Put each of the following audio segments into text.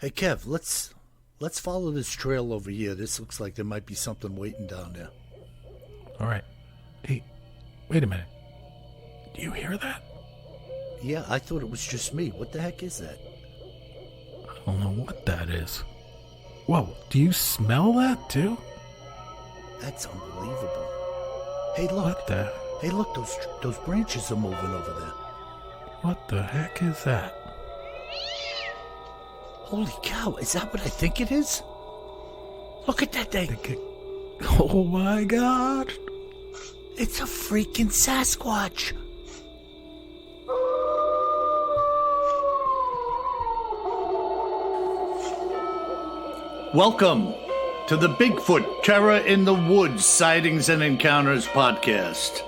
Hey Kev, let's follow this trail over here. This looks like there might be something waiting down there. All right. Hey, wait a minute. Do you hear that? Yeah, I thought it was just me. What the heck is that? I don't know what that is. Whoa, do you smell that too? That's unbelievable. Hey, look. What the? Hey, look, those branches are moving over there. What the heck is that? Holy cow, is that what I think it is? Look at that thing. Oh my God. It's a freaking Sasquatch. Welcome to the Bigfoot Terror in the Woods Sightings and Encounters podcast.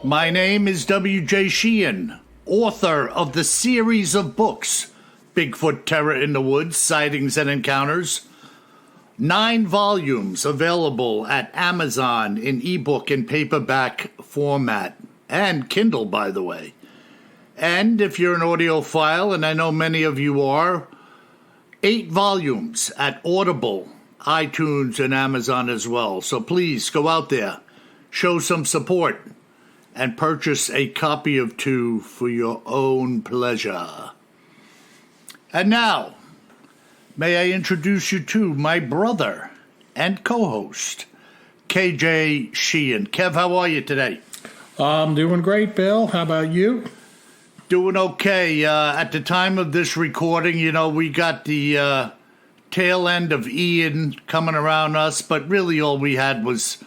My name is W.J. Sheehan, author of the series of books Bigfoot Terror in the Woods Sightings and Encounters. 9 volumes available at Amazon in ebook and paperback format, and Kindle, by the way. And if you're an audiophile, and I know many of you are, 8 volumes at Audible, iTunes, and Amazon as well. So please go out there, show some support, and purchase a copy of 2 for your own pleasure. And now, may I introduce you to my brother and co-host, KJ Sheehan. Kev, how are you today? I'm doing great, Bill. How about you? Doing okay. At the time of this recording, we got the tail end of Ian coming around us, but really all we had was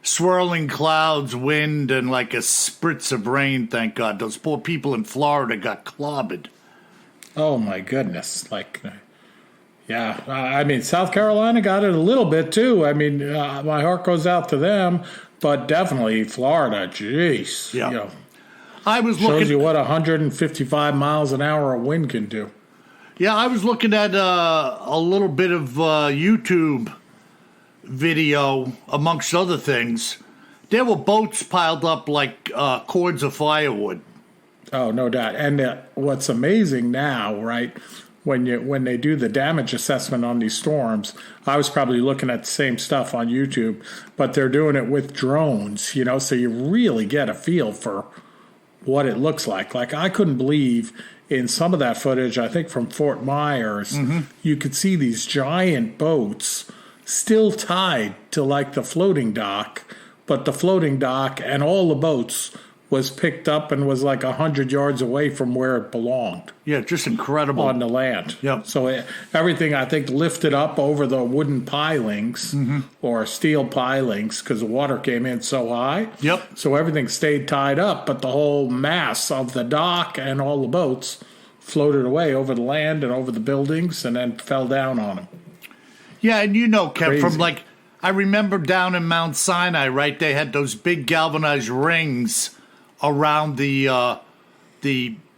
swirling clouds, wind, and like a spritz of rain, thank God. Those poor people in Florida got clobbered. Oh, my goodness. Yeah, I mean, South Carolina got it a little bit, too. I mean, my heart goes out to them, but definitely Florida, jeez. Yeah. I was shows looking, you what 155 miles an hour of wind can do. Yeah, I was looking at a little bit of YouTube video, amongst other things. There were boats piled up like cords of firewood. Oh, no doubt. And what's amazing now, right, when they do the damage assessment on these storms, I was probably looking at the same stuff on YouTube, but they're doing it with drones, so you really get a feel for what it looks like. Like, I couldn't believe in some of that footage, I think from Fort Myers, you could see these giant boats still tied to like the floating dock, but the floating dock and all the boats was picked up and was like 100 yards away from where it belonged. Yeah, just incredible. On the land. Yep. So everything, I think, lifted up over the wooden pilings or steel pilings because the water came in so high. Yep. So everything stayed tied up, but the whole mass of the dock and all the boats floated away over the land and over the buildings and then fell down on them. Yeah, and Kev, from I remember down in Mount Sinai, right, they had those big galvanized rings around the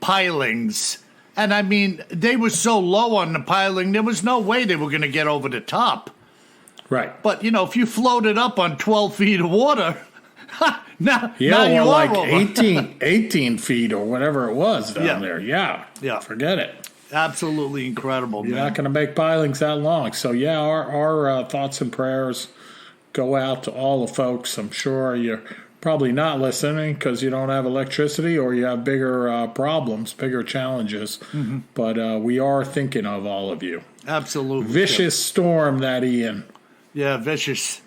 pilings. And I mean, they were so low on the piling, there was no way they were going to get over the top. Right. But, if you floated up on 12 feet of water, now you are like over. 18 feet or whatever it was down there. Yeah. Forget it. Absolutely incredible, You're man. not going to make pilings that long. So, yeah, our thoughts and prayers go out to all the folks. I'm sure you're probably not listening because you don't have electricity or you have bigger problems, bigger challenges. But we are thinking of all of you. Absolutely. Vicious storm, that Ian. Yeah, vicious.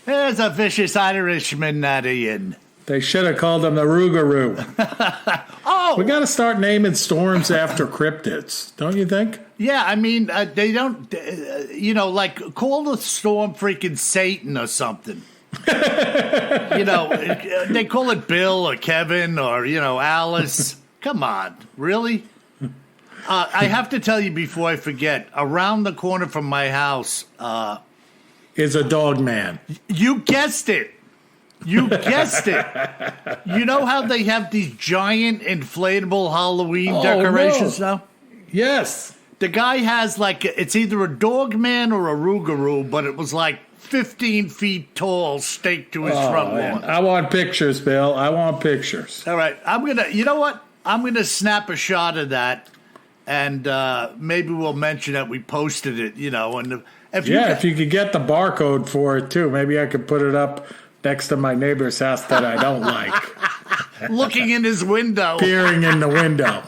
There's a vicious Irishman, that Ian. They should have called him the Rougarou. We got to start naming storms after cryptids, don't you think? Yeah, I mean, they don't, call the storm freaking Satan or something. They call it Bill or Kevin or, Alice. Come on, really? I have to tell you before I forget, around the corner from my house is a dog man. You guessed it. You guessed it. You know how they have these giant inflatable Halloween decorations now? Yes. The guy has it's either a dog man or a Rougarou, but it was 15 feet tall, staked to his front lawn. I want pictures, Bill. I want pictures. All right. You know what? I'm going to snap a shot of that and maybe we'll mention that we posted it, and if you could get the barcode for it too, maybe I could put it up next to my neighbor's house that I don't like. Looking in his window. Peering in the window.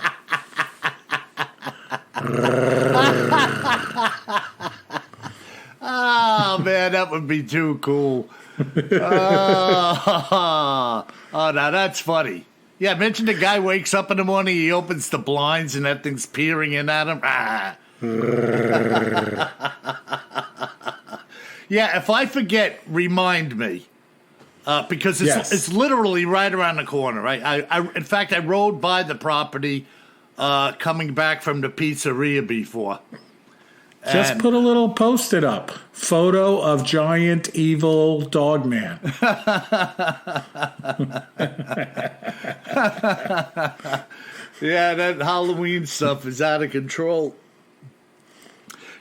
Oh, man, that would be too cool. Now that's funny. Yeah, mention the guy wakes up in the morning, he opens the blinds, and that thing's peering in at him. Yeah, if I forget, remind me. Because it's literally right around the corner, right? In fact, I rode by the property coming back from the pizzeria before. Just put a little post-it up. Photo of giant evil dog man. Yeah, that Halloween stuff is out of control.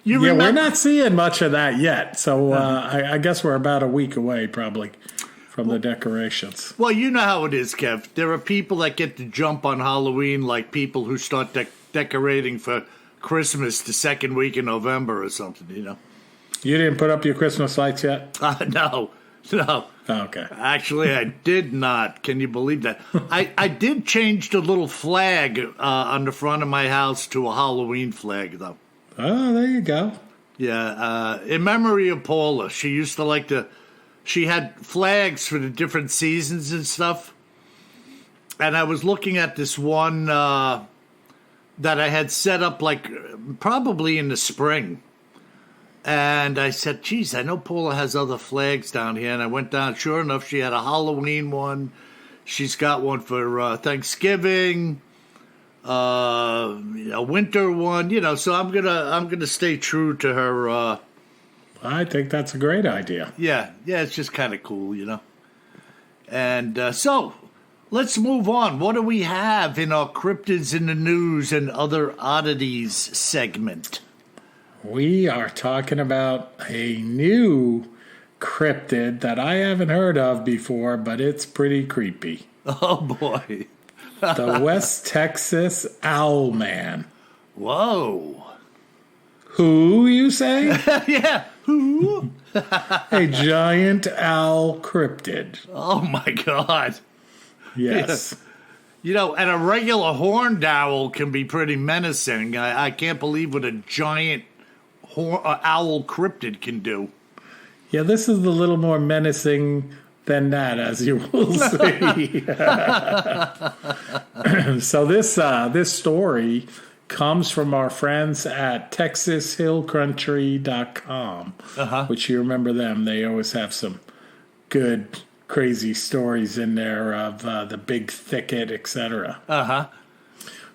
We're not seeing much of that yet. So I guess we're about a week away probably from the decorations. Well, you know how it is, Kev. There are people that get to jump on Halloween like people who start decorating for Christmas the second week in November or something, You didn't put up your Christmas lights yet? No. Oh, okay. Actually, I did not. Can you believe that? I did change the little flag on the front of my house to a Halloween flag, though. Oh, there you go. Yeah, in memory of Paula. She used to like to... She had flags for the different seasons and stuff. And I was looking at this one that I had set up probably in the spring. And I said, geez, I know Paula has other flags down here. And I went down. Sure enough, she had a Halloween one. She's got one for Thanksgiving, a winter one, so I'm gonna stay true to her. I think that's a great idea. Yeah, it's just kind of cool, And so, let's move on. What do we have in our Cryptids in the News and Other Oddities segment? We are talking about a new cryptid that I haven't heard of before, but it's pretty creepy. Oh, boy. The West Texas Owlman. Whoa. Who, you say? Yeah, who? A giant owl cryptid. Oh, my God. Yes. And a regular horned owl can be pretty menacing. I can't believe what a giant owl cryptid can do. Yeah, this is a little more menacing than that, as you will see. So this story comes from our friends at TexasHillCountry.com, which you remember them. They always have some good, crazy stories in there of the big thicket, etc.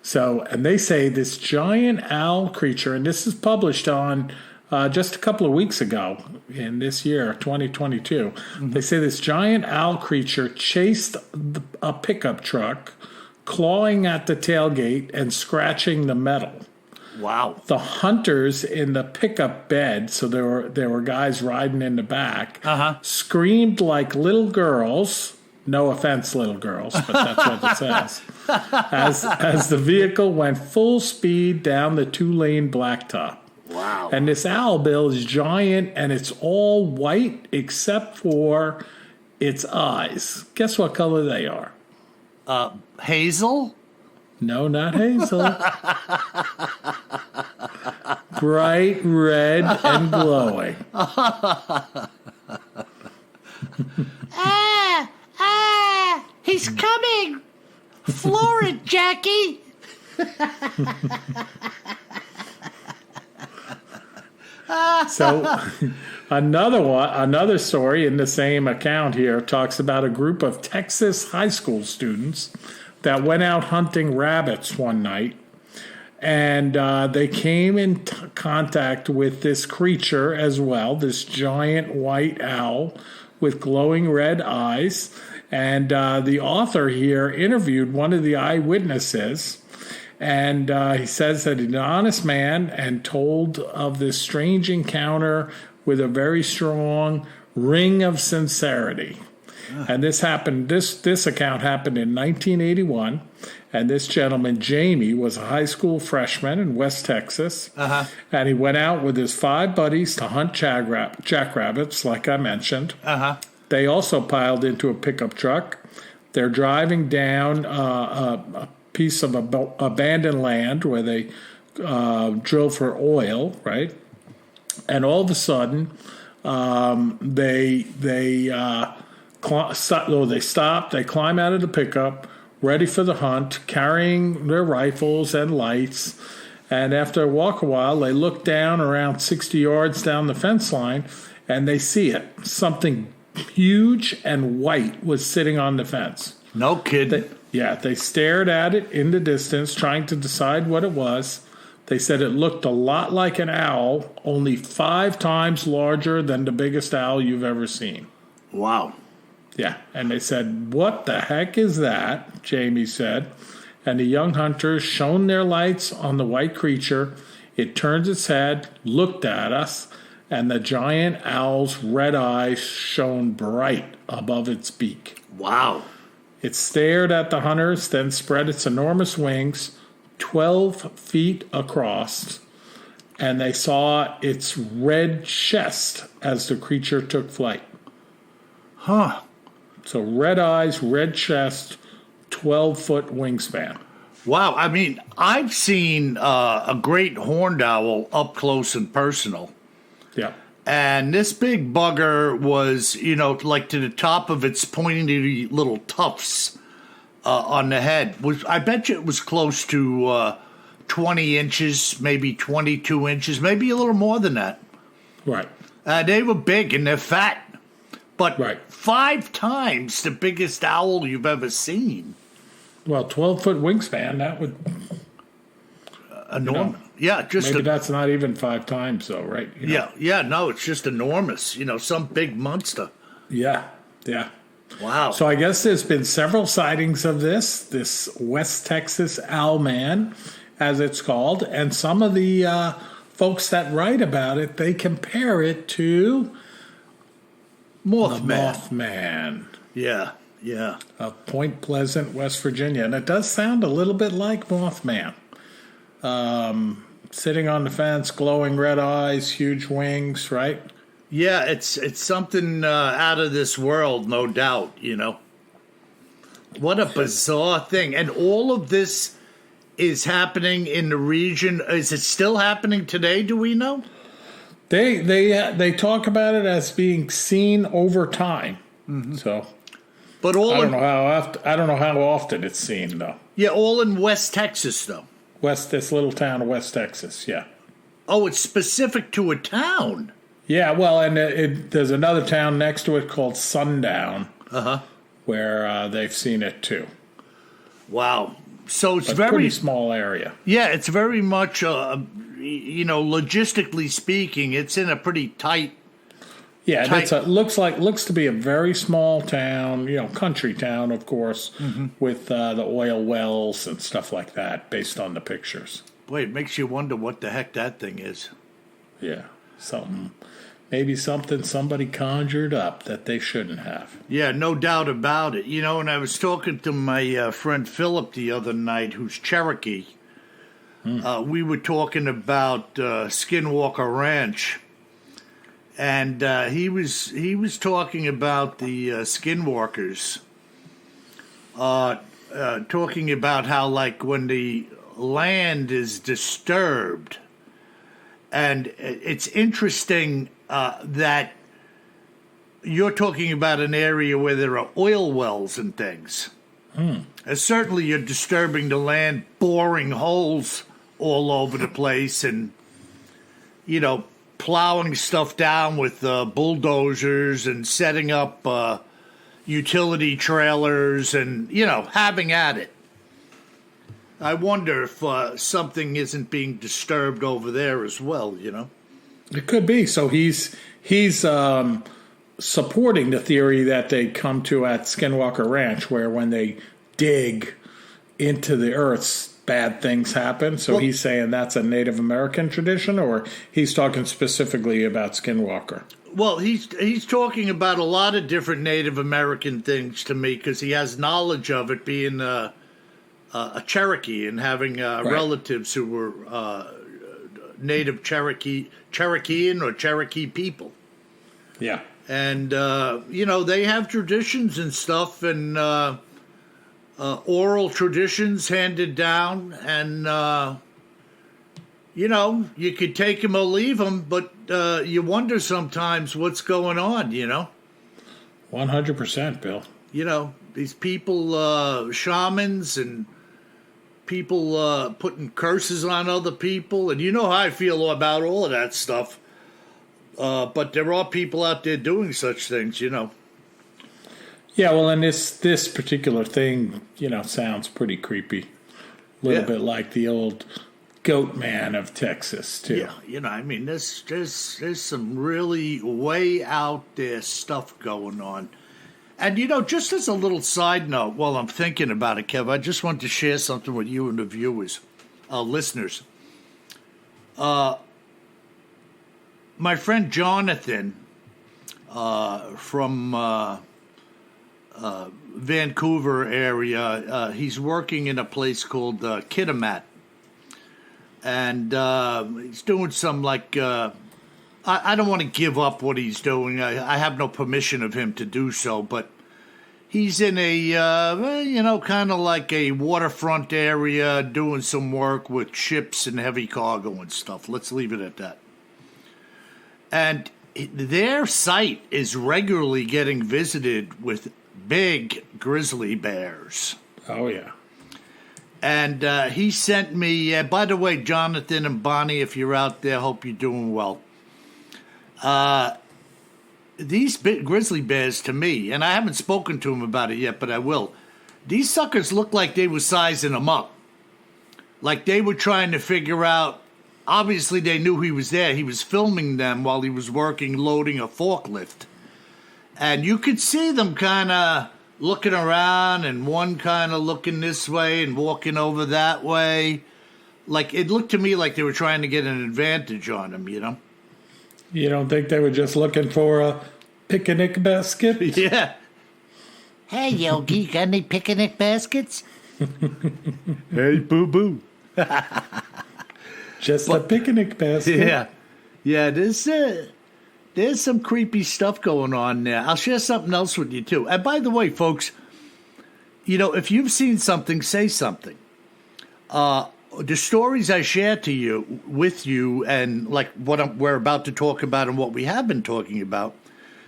So, and they say this giant owl creature, and this is published on just a couple of weeks ago in this year, 2022. Mm-hmm. They say this giant owl creature chased a pickup truck, clawing at the tailgate and scratching the metal. Wow. The hunters in the pickup bed, so there were guys riding in the back, screamed like little girls. No offense, little girls, but that's what it says. As the vehicle went full speed down the 2-lane blacktop. Wow. And this owl bill is giant, and it's all white except for its eyes. Guess what color they are? Hazel? No, not hazel. Bright red and glowing. He's coming! Floor it, Jackie! So another story in the same account here talks about a group of Texas high school students that went out hunting rabbits one night, and they came in contact with this creature as well, this giant white owl with glowing red eyes. And the author here interviewed one of the eyewitnesses, and he says that he's an honest man and told of this strange encounter with a very strong ring of sincerity. And this account happened in 1981. And this gentleman, Jamie, was a high school freshman in West Texas. And he went out with his 5 buddies to hunt jackrabbits, like I mentioned. They also piled into a pickup truck. They're driving down a piece of abandoned land where they drill for oil, right? And all of a sudden, they stop. They climb out of the pickup, ready for the hunt, carrying their rifles and lights. And after a while, they look down around 60 yards down the fence line, and they see it. Something huge and white was sitting on the fence. No kidding. They stared at it in the distance, trying to decide what it was. They said it looked a lot like an owl, only 5 times larger than the biggest owl you've ever seen. Wow. Yeah, and they said, "What the heck is that?" Jamie said. And the young hunters shone their lights on the white creature. It turned its head, looked at us, and the giant owl's red eyes shone bright above its beak. Wow. It stared at the hunters, then spread its enormous wings, 12 feet across, and they saw its red chest as the creature took flight. Huh. So red eyes, red chest, 12-foot wingspan. Wow. I mean, I've seen a great horned owl up close and personal. Yeah. And this big bugger was, like to the top of its pointy little tufts on the head. I bet you it was close to 20 inches, maybe 22 inches, maybe a little more than that. Right. They were big and they're fat. But right. 5 times the biggest owl you've ever seen. Well, 12-foot wingspan, that would... enormous. Yeah, maybe that's not even 5 times, though, right? No, it's just enormous. Some big monster. Yeah. Wow. So I guess there's been several sightings of this West Texas Owlman, as it's called, and some of the folks that write about it, they compare it to Mothman. Yeah. Of Point Pleasant, West Virginia, and it does sound a little bit like Mothman. Sitting on the fence, glowing red eyes, huge wings, right? Yeah, it's something out of this world, no doubt, What a bizarre thing. And all of this is happening in the region. Is it still happening today, do we know? They talk about it as being seen over time. Mm-hmm. So but I don't know how often it's seen, though. Yeah, all in West Texas, though. This little town of West Texas, yeah. Oh, it's specific to a town. Yeah, well, and there's another town next to it called Sundown, where they've seen it too. Wow. So it's pretty small area. Yeah, it's very much, logistically speaking, it's in a pretty tight. Yeah, looks to be a very small town, country town, of course, with the oil wells and stuff like that, based on the pictures. Boy, it makes you wonder what the heck that thing is. Yeah, maybe something somebody conjured up that they shouldn't have. Yeah, no doubt about it. And I was talking to my friend Philip the other night, who's Cherokee. We were talking about Skinwalker Ranch. And he was talking about the skinwalkers, talking about how, like, when the land is disturbed, and it's interesting that you're talking about an area where there are oil wells and things. Certainly you're disturbing the land, boring holes all over the place, and, plowing stuff down with bulldozers and setting up utility trailers and, having at it. I wonder if something isn't being disturbed over there as well, It could be. So he's supporting the theory that they come to at Skinwalker Ranch, where when they dig into the earth, bad things happen. So he's saying that's a Native American tradition, or he's talking specifically about Skinwalker? Well, he's talking about a lot of different Native American things to me, because he has knowledge of it, being a a Cherokee and having relatives who were native Cherokean or Cherokee people. Yeah. And, they have traditions and stuff and oral traditions handed down. And, you could take them or leave them, but you wonder sometimes what's going on, 100%, Bill. These people, shamans and people putting curses on other people. And you know how I feel about all of that stuff. But there are people out there doing such things, Yeah, well, and this particular thing, sounds pretty creepy. A little bit like the old goat man of Texas, too. Yeah, there's some really way out there stuff going on. And, just as a little side note, while I'm thinking about it, Kev, I just want to share something with you and the viewers, listeners. My friend Jonathan from Vancouver area, he's working in a place called Kitimat. And he's doing some, I don't want to give up what he's doing. I have no permission of him to do so, but he's in a, kind of like a waterfront area doing some work with ships and heavy cargo and stuff. Let's leave it at that. And their site is regularly getting visited with big grizzly bears. Oh, yeah. And he sent me, by the way, Jonathan and Bonnie, if you're out there, hope you're doing well. These big grizzly bears to me, and I haven't spoken to him about it yet, but I will. These suckers look like they were sizing them up. Like they were trying to figure out, obviously they knew he was there. He was filming them while he was working, loading a forklift. And you could see them kind of looking around and one kind of looking this way and walking over that way. Like, it looked to me like they were trying to get an advantage on him, You don't think they were just looking for a picnic basket? Yeah. Hey, Yogi, got any picnic baskets? Hey, boo-boo. Just a picnic basket. Yeah. Yeah, there's some creepy stuff going on there. I'll share something else with you, too. And by the way, folks, if you've seen something, say something. The stories I share with you, and like what we're about to talk about and what we have been talking about,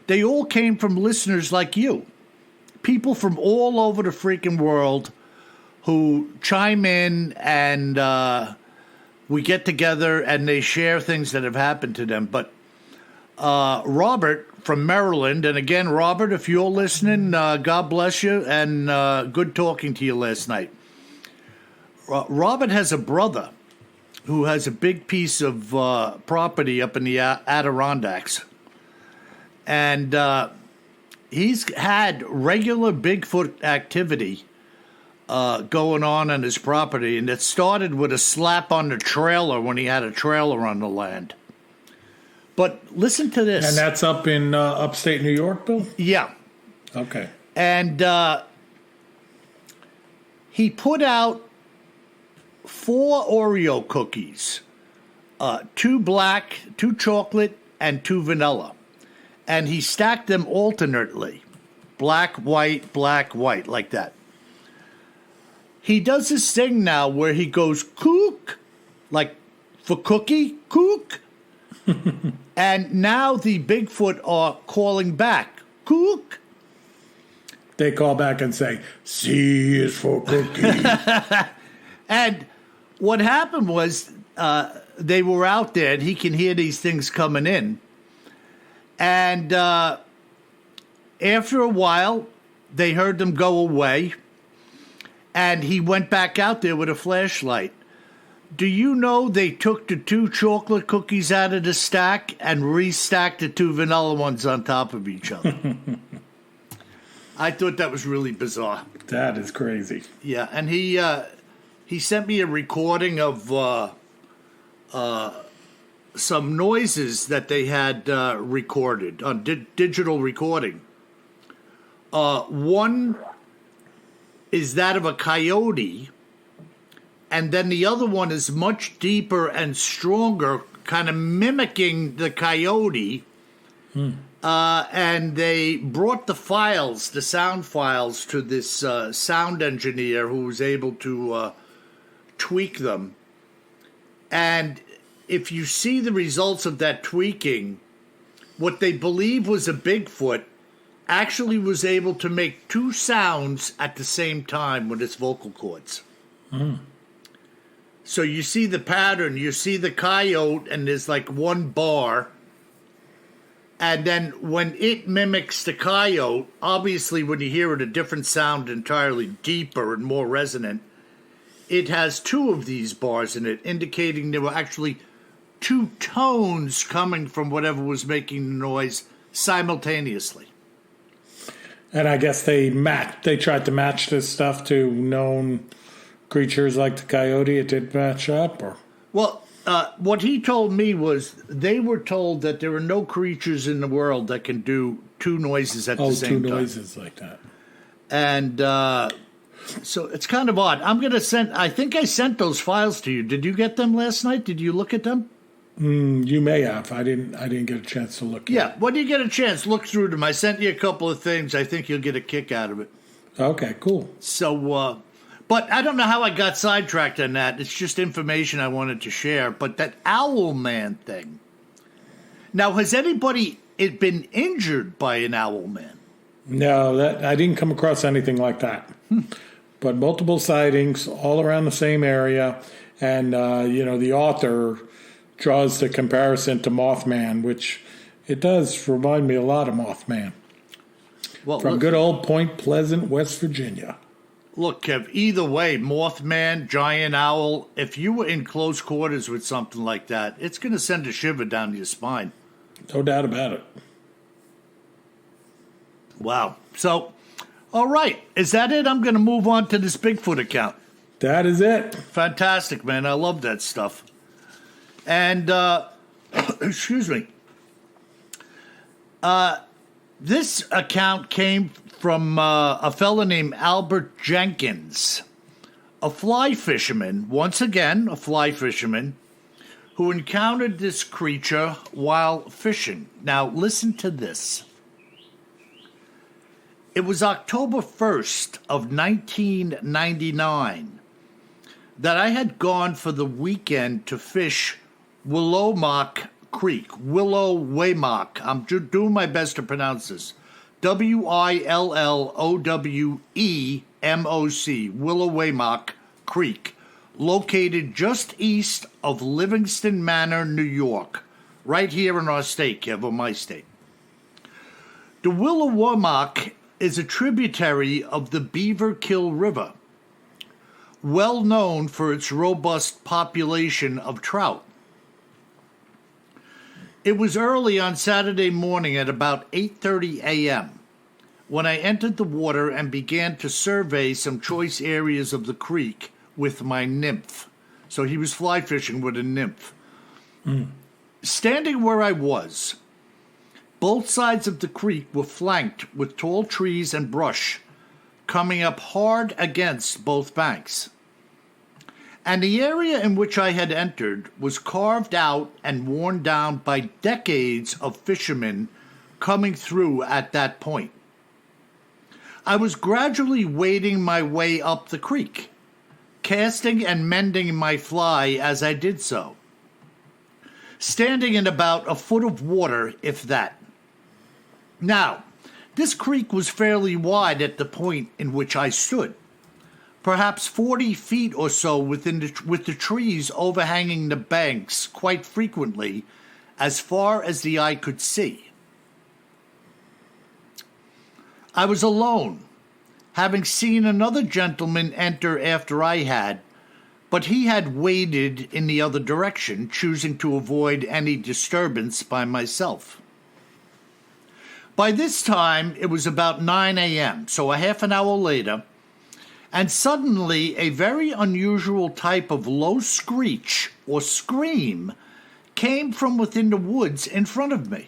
they all came from listeners like you. People from all over the freaking world who chime in and we get together and they share things that have happened to them. But Robert from Maryland, and again, Robert, if you're listening, God bless you, and good talking to you last night. Robert has a brother who has a big piece of property up in the Adirondacks. And he's had regular Bigfoot activity going on his property. And it started with a slap on the trailer when he had a trailer on the land. But listen to this. And that's up in upstate New York, Bill? Yeah. Okay. And he put out 4 Oreo cookies, 2 black, 2 chocolate, and 2 vanilla. And he stacked them alternately, black, white, like that. He does this thing now where he goes, kook, like for cookie, kook. And now the Bigfoot are calling back, kook. They call back and say, C is for cookie. And what happened was they were out there, and he can hear these things coming in. And after a while, they heard them go away, and he went back out there with a flashlight. Do you know they took the 2 chocolate cookies out of the stack and restacked the 2 vanilla ones on top of each other? I thought that was really bizarre. That is crazy. Yeah, and he sent me a recording of some noises that they had recorded on digital recording. One is that of a coyote and then the other one is much deeper and stronger, kind of mimicking the coyote. And they brought the sound files, to this sound engineer who was able to tweak them. And if you see the results of that tweaking, what they believe was a Bigfoot actually was able to make two sounds at the same time with its vocal cords. So you see the pattern, you see the coyote, and there's like one bar. And then when it mimics the coyote, obviously when you hear it, a different sound entirely, deeper and more resonant, it has two of these bars in it, indicating there were actually two tones coming from whatever was making the noise simultaneously. And I guess they tried to match this stuff to known creatures like the coyote. It did match up, or? Well, what he told me was they were told that there are no creatures in the world that can do two noises at the same time. Oh, two noises like that. And so it's kind of odd. I think I sent those files to you. Did you get them last night? Did you look at them? You may have. I didn't get a chance to look. Yeah, when you get a chance, look through them. I sent you a couple of things. I think you'll get a kick out of it. Okay, cool. So, but I don't know how I got sidetracked on that. It's just information I wanted to share. But that Owlman thing. Now, has anybody been injured by an Owlman? No, I didn't come across anything like that. But multiple sightings all around the same area. And, the author draws the comparison to Mothman, which it does remind me a lot of Mothman. Well, from good old Point Pleasant, West Virginia. Look, Kev, either way, Mothman, giant owl, if you were in close quarters with something like that, it's going to send a shiver down your spine. No doubt about it. Wow. So, all right. Is that it? I'm going to move on to this Bigfoot account. That is it. Fantastic, man. I love that stuff. And, excuse me. This account came from a fella named Albert Jenkins, a fly fisherman, once again, a fly fisherman, who encountered this creature while fishing. Now, listen to this. It was October 1st of 1999 that I had gone for the weekend to fish Willowmock Creek. Willowmock. I'm doing my best to pronounce this. Willowmock, Willowmock Creek, located just east of Livingston Manor, New York, right here in our state, Kev, or my state. The Willowmock is a tributary of the Beaverkill River, well known for its robust population of trout. It was early on Saturday morning at about 8:30 a.m. when I entered the water and began to survey some choice areas of the creek with my nymph. So he was fly fishing with a nymph. Standing where I was, both sides of the creek were flanked with tall trees and brush coming up hard against both banks. And the area in which I had entered was carved out and worn down by decades of fishermen coming through at that point. I was gradually wading my way up the creek, casting and mending my fly as I did so, standing in about a foot of water, if that. Now, this creek was fairly wide at the point in which I stood, perhaps 40 feet or so with the trees overhanging the banks quite frequently, as far as the eye could see. I was alone, having seen another gentleman enter after I had, but he had waded in the other direction, choosing to avoid any disturbance by myself. By this time, it was about 9 a.m., so a half an hour later, and suddenly a very unusual type of low screech or scream came from within the woods in front of me.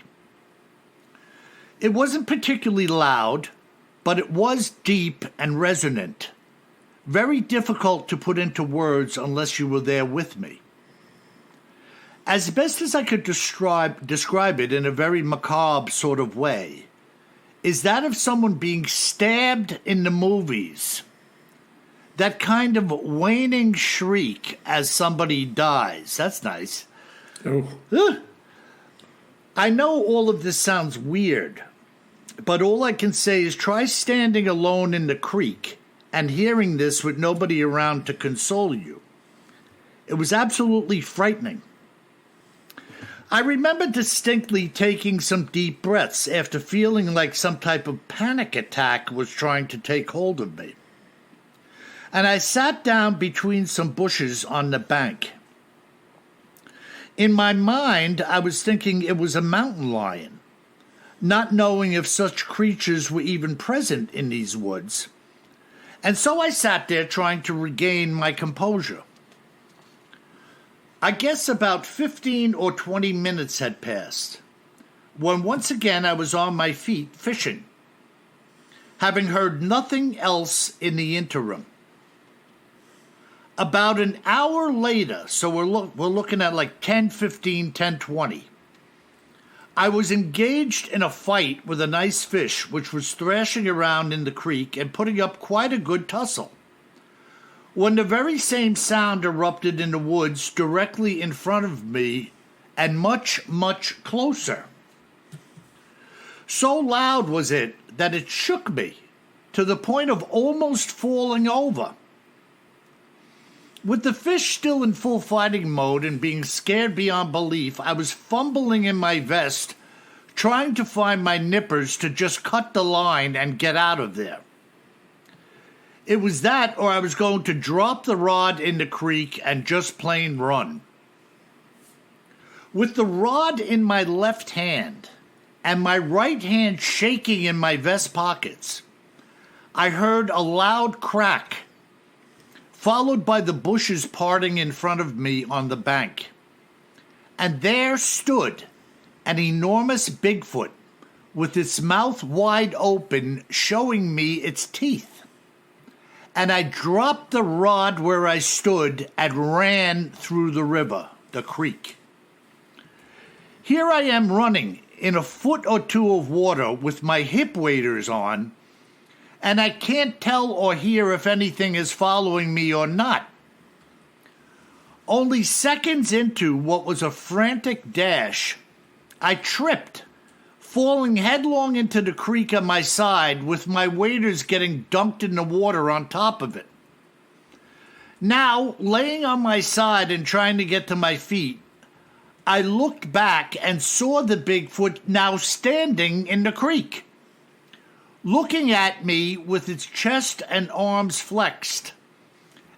It wasn't particularly loud, but it was deep and resonant, very difficult to put into words unless you were there with me. As best as I could describe it in a very macabre sort of way, is that of someone being stabbed in the movies. That kind of waning shriek as somebody dies. That's nice. Oh. I know all of this sounds weird, but all I can say is try standing alone in the creek and hearing this with nobody around to console you. It was absolutely frightening. I remember distinctly taking some deep breaths after feeling like some type of panic attack was trying to take hold of me. And I sat down between some bushes on the bank. In my mind, I was thinking it was a mountain lion, not knowing if such creatures were even present in these woods. And so I sat there trying to regain my composure. I guess about 15 or 20 minutes had passed, when once again I was on my feet fishing, having heard nothing else in the interim. About an hour later, so we're looking at like 10:15, 10:20, I was engaged in a fight with a nice fish which was thrashing around in the creek and putting up quite a good tussle, when the very same sound erupted in the woods directly in front of me and much, much closer. So loud was it that it shook me to the point of almost falling over. With the fish still in full fighting mode and being scared beyond belief, I was fumbling in my vest, trying to find my nippers to just cut the line and get out of there. It was that, or I was going to drop the rod in the creek and just plain run. With the rod in my left hand and my right hand shaking in my vest pockets, I heard a loud crack, followed by the bushes parting in front of me on the bank. And there stood an enormous Bigfoot with its mouth wide open, showing me its teeth. And I dropped the rod where I stood and ran through the river, the creek. Here I am running in a foot or two of water with my hip waders on, and I can't tell or hear if anything is following me or not. Only seconds into what was a frantic dash, I tripped, falling headlong into the creek on my side with my waders getting dunked in the water on top of it. Now, laying on my side and trying to get to my feet, I looked back and saw the Bigfoot now standing in the creek, looking at me with its chest and arms flexed,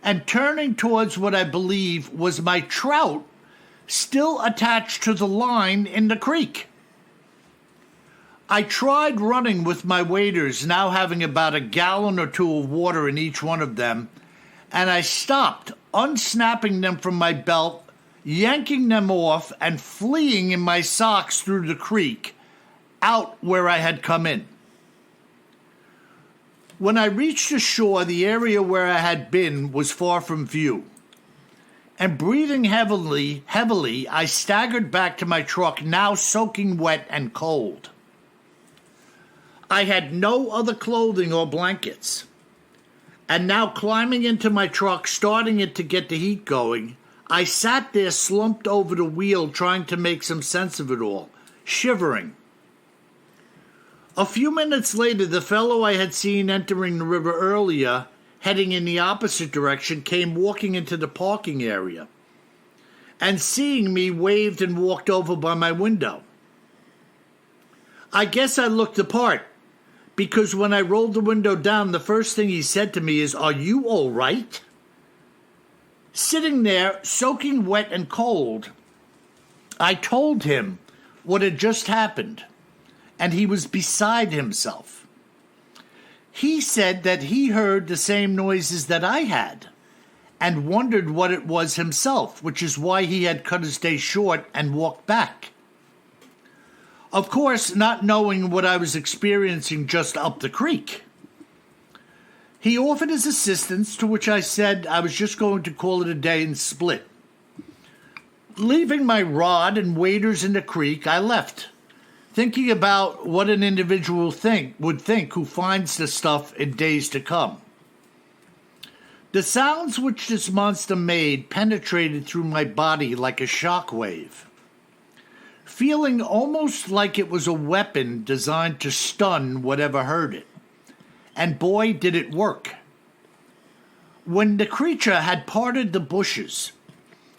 and turning towards what I believe was my trout still attached to the line in the creek. I tried running with my waders, now having about a gallon or two of water in each one of them, and I stopped, unsnapping them from my belt, yanking them off, and fleeing in my socks through the creek, out where I had come in. When I reached the shore, the area where I had been was far from view, and breathing heavily, I staggered back to my truck, now soaking wet and cold. I had no other clothing or blankets, and now climbing into my truck, starting it to get the heat going, I sat there slumped over the wheel trying to make some sense of it all, shivering. A few minutes later, the fellow I had seen entering the river earlier, heading in the opposite direction, came walking into the parking area, and seeing me, waved and walked over by my window. I guess I looked the part, because when I rolled the window down, the first thing he said to me is, "Are you all right?" Sitting there, soaking wet and cold, I told him what had just happened, and he was beside himself. He said that he heard the same noises that I had, and wondered what it was himself, which is why he had cut his day short and walked back. Of course, not knowing what I was experiencing just up the creek. He offered his assistance, to which I said I was just going to call it a day and split. Leaving my rod and waders in the creek, I left, thinking about what an individual would think who finds the stuff in days to come. The sounds which this monster made penetrated through my body like a shock wave, feeling almost like it was a weapon designed to stun whatever heard it. And boy, did it work. When the creature had parted the bushes,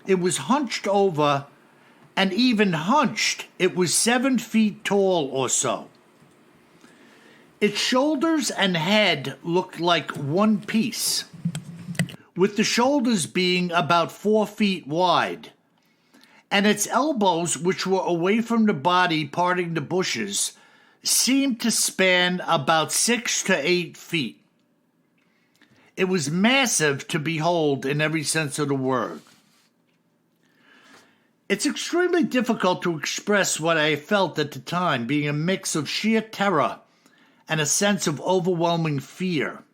it was hunched over, and even hunched, it was 7 feet tall or so. Its shoulders and head looked like one piece, with the shoulders being about 4 feet wide, and its elbows, which were away from the body parting the bushes, seemed to span about 6 to 8 feet. It was massive to behold in every sense of the word. It's extremely difficult to express what I felt at the time, being a mix of sheer terror and a sense of overwhelming fear.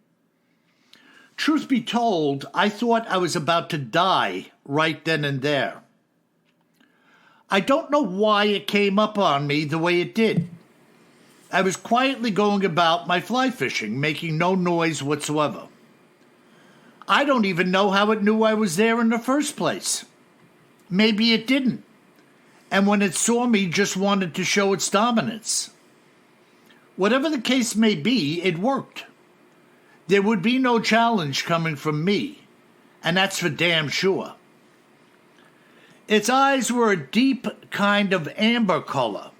Truth be told, I thought I was about to die right then and there. I don't know why it came up on me the way it did. I was quietly going about my fly fishing, making no noise whatsoever. I don't even know how it knew I was there in the first place. Maybe it didn't, and when it saw me, just wanted to show its dominance. Whatever the case may be, it worked. There would be no challenge coming from me, and that's for damn sure. Its eyes were a deep kind of amber color,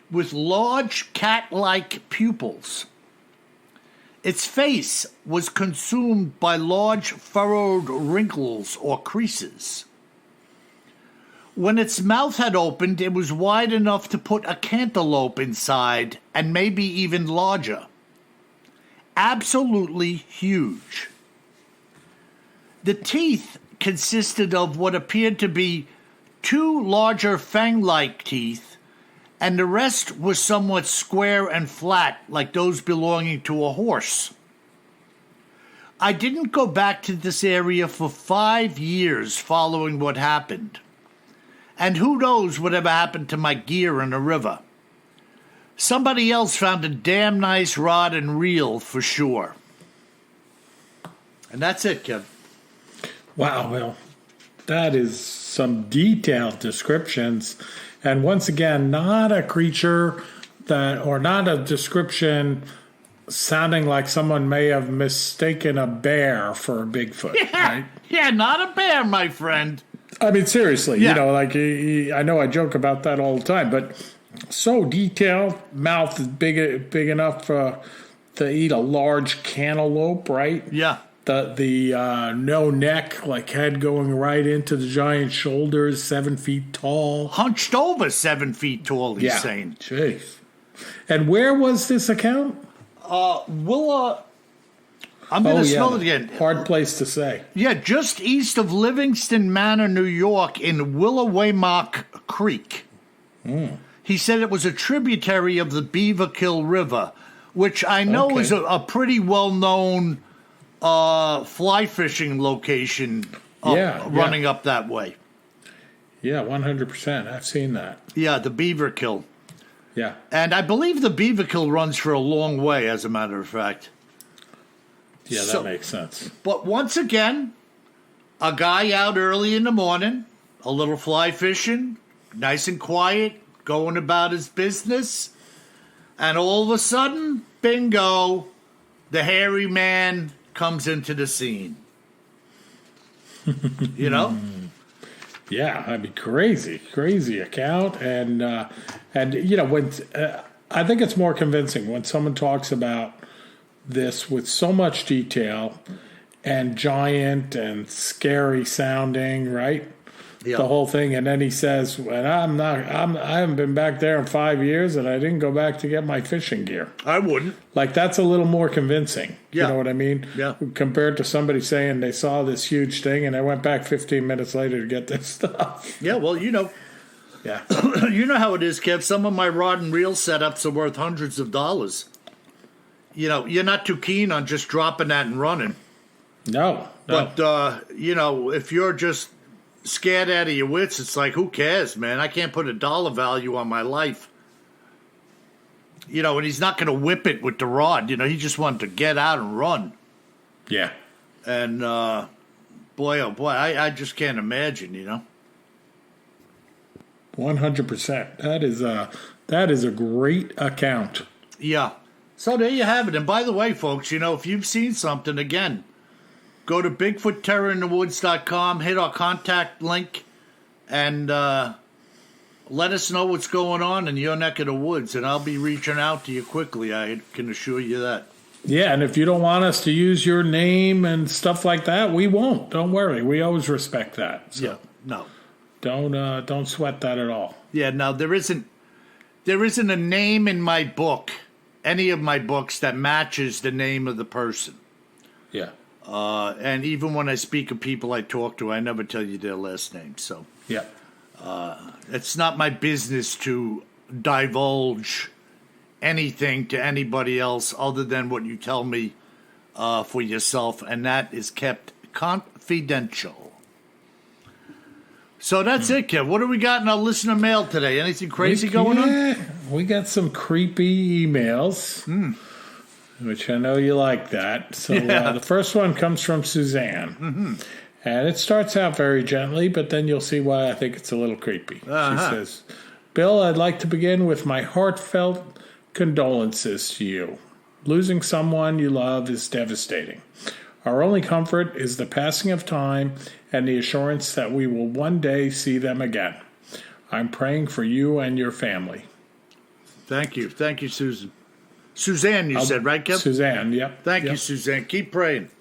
with large cat-like pupils. Its face was consumed by large furrowed wrinkles or creases. When its mouth had opened, it was wide enough to put a cantaloupe inside, and maybe even larger. Absolutely huge. The teeth consisted of what appeared to be 2 larger fang-like teeth, and the rest was somewhat square and flat, like those belonging to a horse. I didn't go back to this area for 5 years following what happened. And who knows whatever happened to my gear in the river. Somebody else found a damn nice rod and reel for sure. And that's it, Kev. Wow, well, that is some detailed descriptions. And once again, not a creature or not a description sounding like someone may have mistaken a bear for a Bigfoot. Yeah, right? Yeah, not a bear, my friend. I mean, seriously, Yeah. like I know I joke about that all the time, but so detailed, mouth is big enough to eat a large cantaloupe, right? Yeah. The no neck, like head going right into the giant shoulders, 7 feet tall. Hunched over 7 feet tall, he's saying. Jeez. And where was this account? Willa. I'm going to spell it again. Hard place to say. Yeah, just east of Livingston Manor, New York, in Willowaymock Creek. He said it was a tributary of the Beaverkill River, which I know is a pretty well-known fly fishing location running up that way. Yeah, 100%. I've seen that. Yeah, the Beaverkill. Yeah. And I believe the Beaverkill runs for a long way, as a matter of fact. Yeah, that makes sense. But once again, a guy out early in the morning, a little fly fishing, nice and quiet, going about his business, and all of a sudden, bingo, the hairy man comes into the scene. You know? Yeah, I mean, crazy account, and when I think it's more convincing when someone talks about this with so much detail and giant and scary sounding, right? Yeah. The whole thing, and then he says, "And I haven't been back there in 5 years, and I didn't go back to get my fishing gear." I wouldn't. Like, that's a little more convincing. Yeah. You know what I mean? Yeah. Compared to somebody saying they saw this huge thing and they went back 15 minutes later to get this stuff. Yeah, well, you know. Yeah. You know how it is, Kev. Some of my rod and reel setups are worth hundreds of dollars. you're not too keen on just dropping that and running. No. But, if you're just scared out of your wits, it's like, who cares, man? I can't put a dollar value on my life. And he's not going to whip it with the rod. He just wanted to get out and run. Yeah. And, boy, oh boy, I just can't imagine, 100%. That is a great account. Yeah. So there you have it. And by the way, folks, if you've seen something, again, go to BigfootTerrorInTheWoods.com, hit our contact link, and let us know what's going on in your neck of the woods, and I'll be reaching out to you quickly. I can assure you that. Yeah, and if you don't want us to use your name and stuff like that, we won't. Don't worry. We always respect that. So yeah, no. Don't sweat that at all. Yeah, no, there isn't a name in my book, any of my books, that matches the name of the person. Yeah. And even when I speak of people I talk to, I never tell you their last name. So yeah, it's not my business to divulge anything to anybody else other than what you tell me for yourself, and that is kept confidential. So that's it, Kev. What do we got in our listener mail today? Anything crazy going on? We got some creepy emails, which I know you like that. So the first one comes from Suzanne. And it starts out very gently, but then you'll see why I think it's a little creepy. She says, Bill, I'd like to begin with my heartfelt condolences to you. Losing someone you love is devastating. Our only comfort is the passing of time and the assurance that we will one day see them again. I'm praying for you and your family. Thank you. Thank you, Susan. Suzanne, you said, right, Kev? Suzanne, yep. Thank you, Suzanne. Keep praying.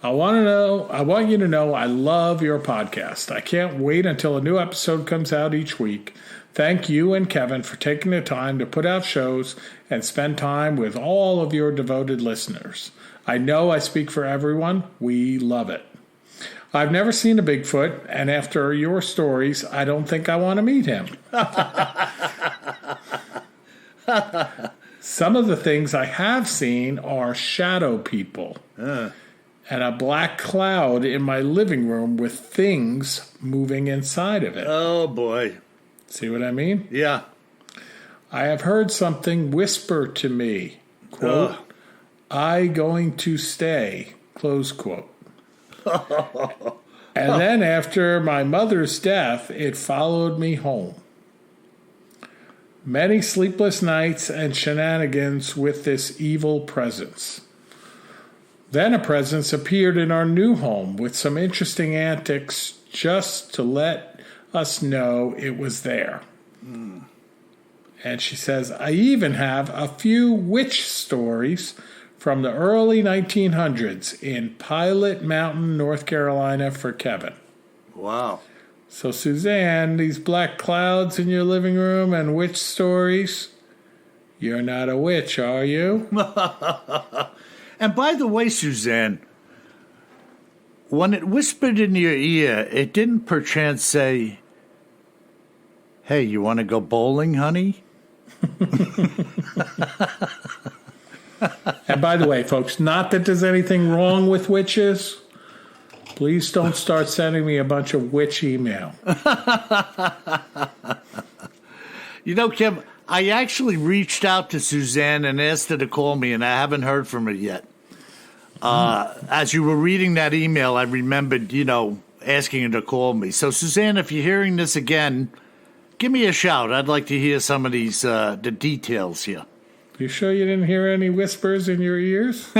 I want you to know I love your podcast. I can't wait until a new episode comes out each week. Thank you and Kevin for taking the time to put out shows and spend time with all of your devoted listeners. I know I speak for everyone. We love it. I've never seen a Bigfoot, and after your stories, I don't think I want to meet him. Some of the things I have seen are shadow people and a black cloud in my living room with things moving inside of it. Oh, boy. See what I mean? Yeah. I have heard something whisper to me, quote, I going to stay, close quote. And then after my mother's death, it followed me home. Many sleepless nights and shenanigans with this evil presence. Then a presence appeared in our new home with some interesting antics just to let us know it was there. And she says, I even have a few witch stories from the early 1900s in Pilot Mountain, North Carolina for Kevin. Wow. So, Suzanne, these black clouds in your living room and witch stories, you're not a witch, are you? And by the way, Suzanne, when it whispered in your ear, it didn't perchance say, hey, you want to go bowling, honey? And by the way, folks, not that there's anything wrong with witches. Please don't start sending me a bunch of witch email. Kim, I actually reached out to Suzanne and asked her to call me, and I haven't heard from her yet. As you were reading that email, I remembered, asking her to call me. So, Suzanne, if you're hearing this again, give me a shout. I'd like to hear some of these the details here. You sure you didn't hear any whispers in your ears?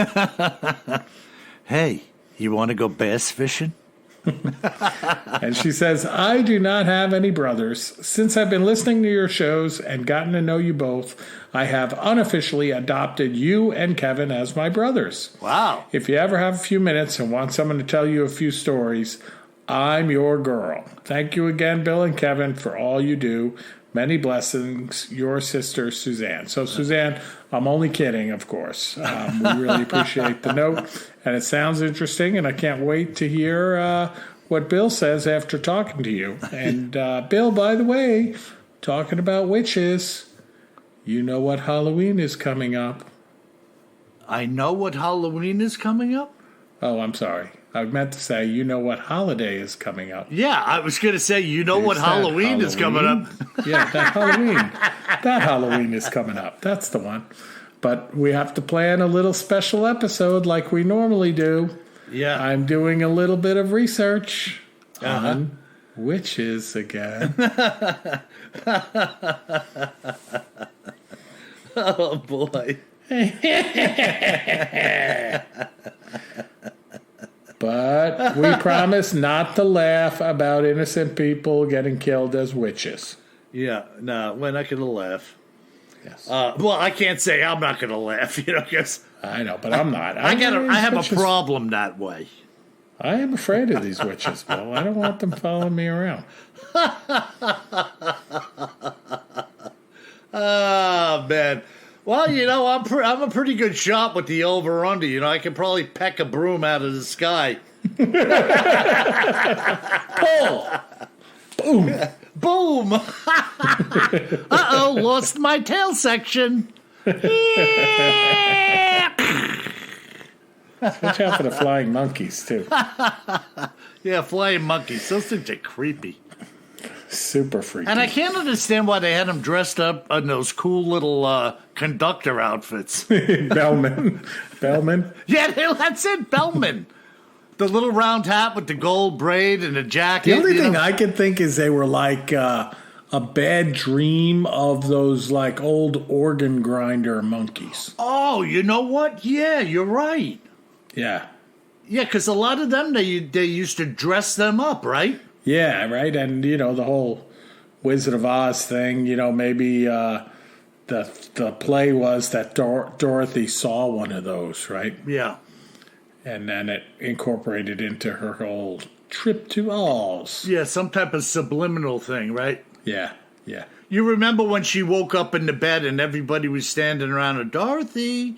Hey, you want to go bass fishing? And she says, I do not have any brothers. Since I've been listening to your shows and gotten to know you both, I have unofficially adopted you and Kevin as my brothers. Wow. If you ever have a few minutes and want someone to tell you a few stories, I'm your girl. Thank you again, Bill and Kevin, for all you do. Many blessings, your sister, Suzanne. So, Suzanne, I'm only kidding, of course. We really appreciate the note, and it sounds interesting, and I can't wait to hear what Bill says after talking to you. And, Bill, by the way, talking about witches, you know what Halloween is coming up. I know what Halloween is coming up? Oh, I'm sorry. I meant to say, you know what holiday is coming up. Yeah, I was going to say, you know what Halloween is coming up? Yeah, that Halloween. That Halloween is coming up. That's the one. But we have to plan a little special episode like we normally do. Yeah. I'm doing a little bit of research on witches again. Oh, boy. But we promise not to laugh about innocent people getting killed as witches. Yeah, no, we're not going to laugh. Yes. Well, I can't say I'm not going to laugh, because I know, but I'm not. I have a problem that way. I am afraid of these witches, Bill. I don't want them following me around. Oh, man. Well, I'm a pretty good shot with the over-under. I can probably peck a broom out of the sky. Pull! Boom! Boom! Uh-oh, lost my tail section. Watch out for the flying monkeys, too. Yeah, flying monkeys. Those things are creepy. Super freaky. And I can't understand why they had them dressed up in those cool little conductor outfits. Bellman. Yeah, that's it, Bellman. The little round hat with the gold braid and the jacket. The only thing I can think is they were like a bad dream of those like old organ grinder monkeys. Oh, you know what? Yeah, you're right. Yeah. Yeah, because a lot of them, they used to dress them up, right? Yeah, right. And, the whole Wizard of Oz thing, maybe the play was that Dorothy saw one of those, right? Yeah. And then it incorporated into her whole trip to Oz. Yeah, some type of subliminal thing, right? Yeah, yeah. You remember when she woke up in the bed and everybody was standing around her, Dorothy,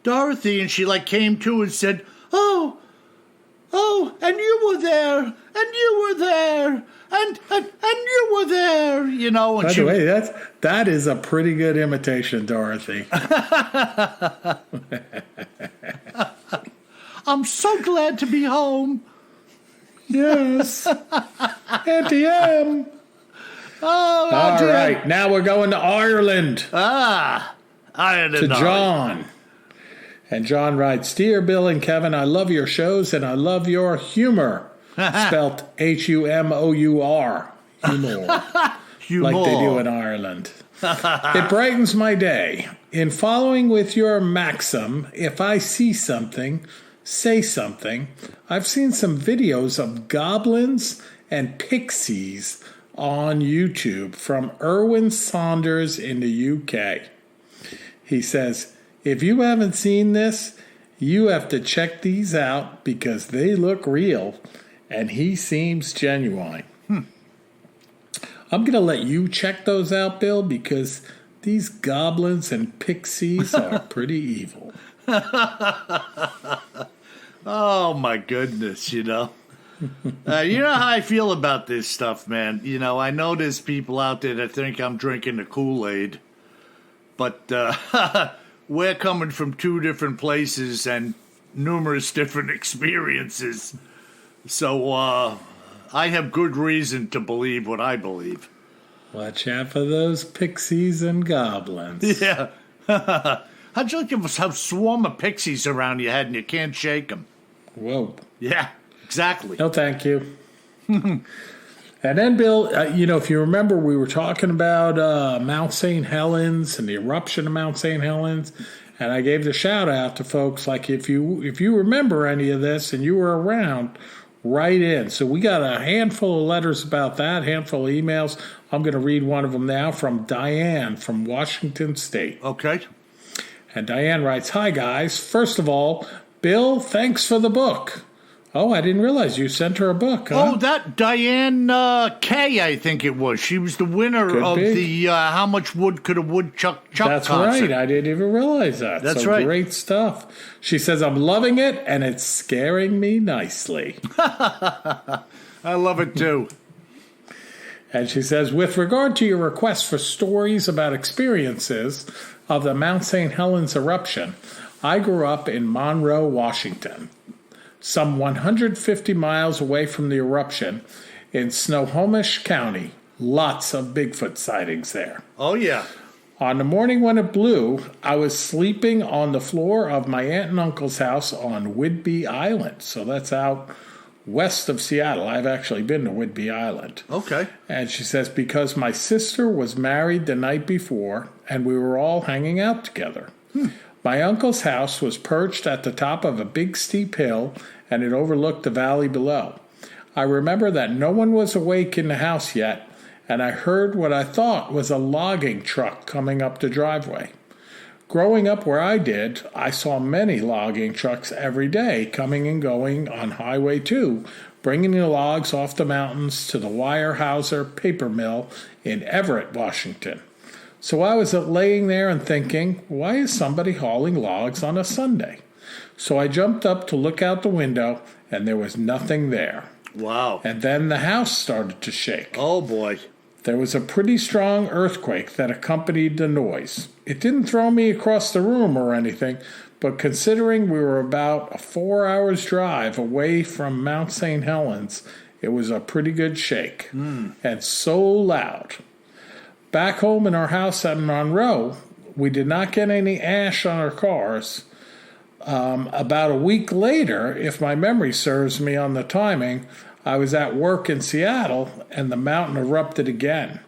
and she came to and said, oh, and you were there, and you were there, and you were there, And By the way, that is a pretty good imitation, Dorothy. I'm so glad to be home. Yes. Auntie M. Oh, all right. Now we're going to Ireland. Ireland. To John. And John writes, Dear Bill and Kevin, I love your shows and I love your humor. Spelt Humour. Humor. Like they do in Ireland. It brightens my day. In following with your maxim, if I see something, say something, I've seen some videos of goblins and pixies on YouTube from Erwin Saunders in the UK. He says, if you haven't seen this, you have to check these out because they look real and he seems genuine. I'm going to let you check those out, Bill, because these goblins and pixies are pretty evil. Oh, my goodness, You know how I feel about this stuff, man. I know there's people out there that think I'm drinking the Kool-Aid, but we're coming from two different places and numerous different experiences. So I have good reason to believe what I believe. Watch out for those pixies and goblins. Yeah. How'd you like to have a swarm of pixies around your head and you can't shake them? Whoa. Yeah, exactly. No, thank you. And then, Bill, if you remember, we were talking about Mount St. Helens and the eruption of Mount St. Helens, and I gave the shout out to folks like if you remember any of this and you were around, write in. So we got a handful of letters about that, handful of emails. I'm going to read one of them now from Diane from Washington State. Okay. And Diane writes, Hi, guys. First of all, Bill, thanks for the book. Oh, I didn't realize you sent her a book, huh? Oh, that Diane Kay, I think it was. She was the winner of the How Much Wood Could a Woodchuck Chuck That's concert. right. I didn't even realize that. That's right. Great stuff. She says, I'm loving it, and it's scaring me nicely. I love it, too. And she says, with regard to your request for stories about experiences of the Mount St. Helens eruption, I grew up in Monroe, Washington, some 150 miles away from the eruption in Snohomish County. Lots of Bigfoot sightings there. Oh, yeah. On the morning when it blew, I was sleeping on the floor of my aunt and uncle's house on Whidbey Island. So that's out west of Seattle. I've actually been to Whidbey Island. Okay. And she says, because my sister was married the night before and we were all hanging out together. My uncle's house was perched at the top of a big steep hill and it overlooked the valley below. I remember that no one was awake in the house yet, and I heard what I thought was a logging truck coming up the driveway. Growing up where I did, I saw many logging trucks every day coming and going on Highway 2, bringing the logs off the mountains to the Weyerhaeuser paper mill in Everett, Washington. So I was laying there and thinking, why is somebody hauling logs on a Sunday? So I jumped up to look out the window, and there was nothing there. Wow. And then the house started to shake. Oh, boy. There was a pretty strong earthquake that accompanied the noise. It didn't throw me across the room or anything, but considering we were about a 4 hours drive away from Mount St. Helens, it was a pretty good shake. And so loud. Back home in our house at Monroe, we did not get any ash on our cars. About a week later, if my memory serves me on the timing, I was at work in Seattle, and the mountain erupted again.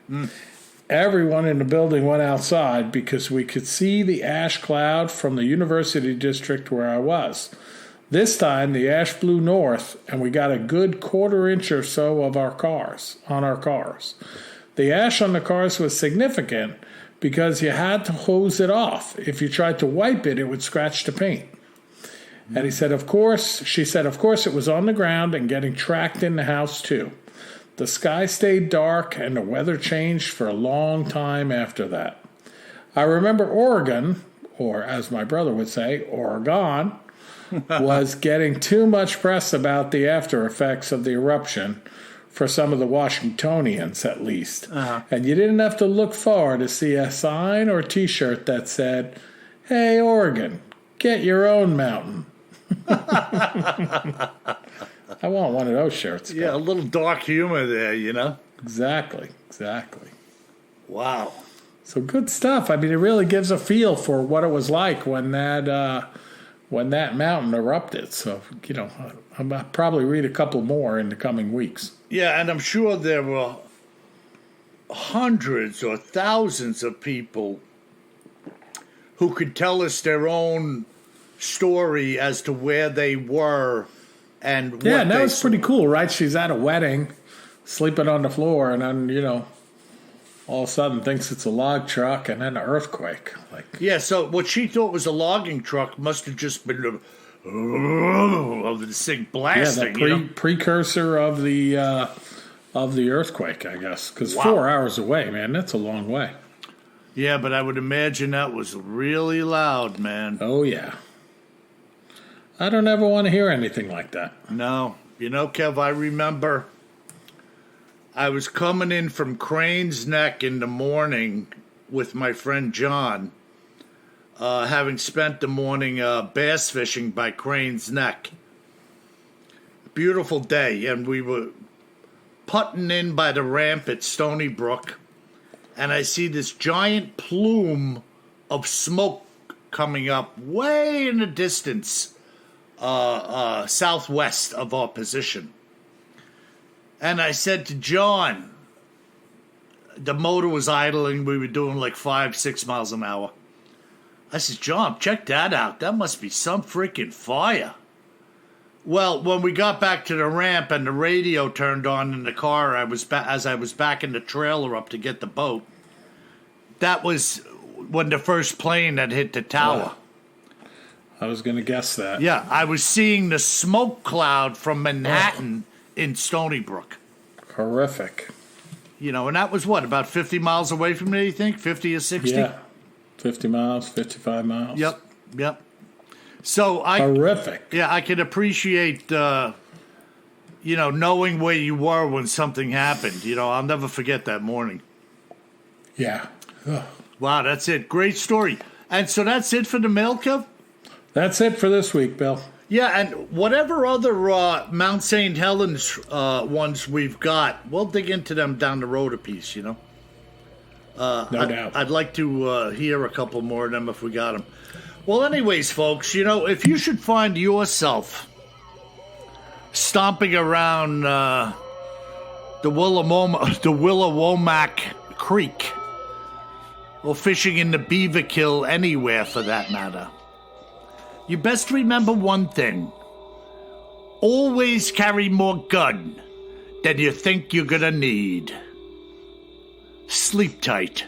Everyone in the building went outside because we could see the ash cloud from the university district where I was. This time, the ash blew north, and we got a good quarter-inch or so of on our cars. The ash on the cars was significant because you had to hose it off. If you tried to wipe it, it would scratch the paint. And she said, of course, it was on the ground and getting tracked in the house, too. The sky stayed dark and the weather changed for a long time after that. I remember Oregon, or as my brother would say, Oregon, was getting too much press about the after effects of the eruption, for some of the Washingtonians at least. And you didn't have to look far to see a sign or T-shirt that said, "Hey, Oregon, get your own mountain." I want one of those shirts. Yeah, a little dark humor there, you know? Exactly. Wow. So good stuff. I mean, it really gives a feel for what it was like when that mountain erupted. So, you know, I'll probably read a couple more in the coming weeks. Yeah, and I'm sure there were hundreds or thousands of people who could tell us their own story as to where they were and what and that they was pretty cool, right? She's at a wedding, sleeping on the floor, and then, you know, all of a sudden thinks it's a log truck and then an earthquake. Yeah, so what she thought was a logging truck must have just been of this thing blasting. Yeah, the precursor of the earthquake, I guess, because 4 hours away, man, that's a long way. Yeah, but I would imagine that was really loud, man. Oh, yeah. I don't ever want to hear anything like that. No. You know, Kev, I remember I was coming in from Crane's Neck in the morning with my friend John, having spent the morning bass fishing by Crane's Neck. Beautiful day, and we were putting in by the ramp at Stony Brook, and I see this giant plume of smoke coming up way in the distance, southwest of our position. And I said to John, the motor was idling, we were doing like 5-6 miles an hour. I said, John, check that out. That must be some freaking fire. Well, when we got back to the ramp and the radio turned on in the car, as I was backing the trailer up to get the boat, that was when the first plane had hit the tower. I was going to guess that. Yeah, I was seeing the smoke cloud from Manhattan in Stony Brook. Horrific. You know, and that was what, about 50 miles away from me, you think? 50 or 60? Yeah, 50 miles, 55 miles. Yep. So horrific. Yeah, I can appreciate, knowing where you were when something happened. You know, I'll never forget that morning. Yeah. Ugh. Wow, that's it. Great story. And so that's it for the mail, Kev? That's it for this week, Bill. Yeah, and whatever other Mount St. Helens ones we've got, we'll dig into them down the road a piece, No doubt. I'd like to hear a couple more of them if we got them. Well, anyways, folks, if you should find yourself stomping around the Willawomack Creek or fishing in the Beaverkill, anywhere for that matter, you best remember one thing. Always carry more gun than you think you're gonna need. Sleep tight.